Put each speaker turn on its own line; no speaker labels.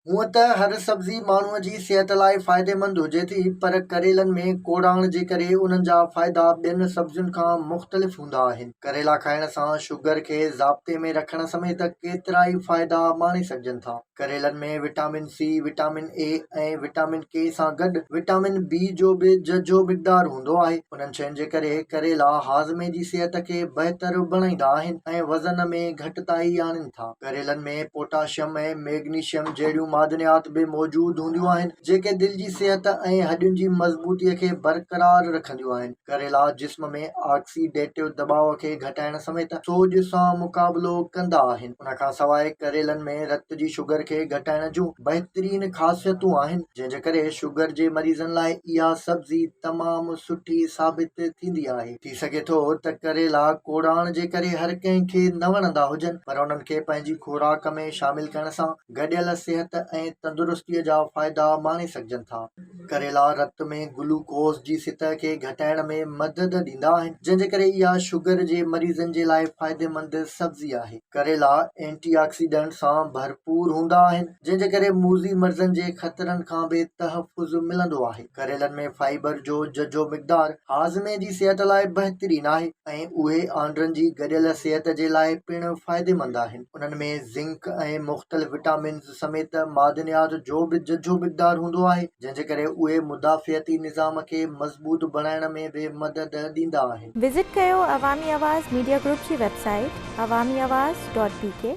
हूअं त हर सब्ज़ी माण्हूअ जी सिहत लाइ फ़ाइदेमंद हुजे थी, पर करेलनि में कोड़ाण जे करे उन्हनि जा फ़ाइदा ॿियनि सब्ज़ियुनि खां मुख़्तलिफ़ हूंदा आहिनि। करेला खाइण सां शुगर खे ज़ाब्ते में रखण समेत केतिरा ई फ़ाइदा माणे सघिजनि था। करेलनि में विटामिन सी, विटामिन ए ऐं विटामिन के सां गॾु विटामिन बी जो बि झझो मिक़दारु हूंदो आहे। उन्हनि शयुनि जे करे करेला हाज़मे जी सिहत खे बहितर बणाईंदा आहिनि ऐं वज़न में घटिताई आणनि था। करेलनि में पोटाशियम ऐं मैग्नीशियम जहिड़ियूं मादनियात बि मौजूदु हूंदियूं आहिनि, जेके दिलि जी सिहत ऐं हॾियुनि जी मज़बूतीअ खे बरक़रार रखंदियूं आहिनि। करेला जिस्म में ऑक्सीडेटिव दबाव खे घटाइण समेत सोज सां मुक़ाबिलो कंदा आहिनि। उन खां सवाइ करेलनि में रत जी शुगर खे घटाइण जूं बहितरीन ख़ासियतूं आहिनि, जंहिंजे करे शुगर जे मरीज़नि लाइ इहा सब्ज़ी तमामु सुठी साबित थींदी आहे। थी सघे थो त करेला कोड़ाण जे करे हर कंहिंखे न वणंदा हुजनि, पर उन्हनि खे पंहिंजी खुराक में शामिल करण सां गॾियल सिहत ऐं तंदुरुस्तीअ जा फ़ाइदा माणे सघिजनि था। करेला रत में ग्लूकोज़ जी सतह खे घटाइण में मदद ॾींदा आहिनि, जंहिंजे करे इहा शुगर जे मरीज़नि जे लाइ फ़ाइदेमंद सब्ज़ी आहे। करेला एंटीऑक्सीडेंट सां भरपूर हूंदा आहिनि, जंहिंजे करे मूज़ी मर्ज़नि जे ख़तरनि खां बि तहफ़ुज़ मिलंदो आहे। करेलनि में फाइबर जो झझो मिक़दार हाज़मे जी सिहत लाइ बहितरीन आहे ऐं उहे आंडरनि जी गॾियल सिहत जे लाइ पिणु फ़ाइदेमंद आहिनि। उन्हनि में ज़िंक ऐं मुख़्तलिफ़ विटामिन समेत मादनियात जो बि झझो मिक़दार हूंदो आहे, जंहिंजे करे उहे मुदाफ़ियती निज़ाम खे मज़बूत बणाइण में बि मदद ॾींदा आहिनि।
विज़िट कयो अवामी आवाज़ मीडिया ग्रुप जी वेबसाइट awamiawaz.pk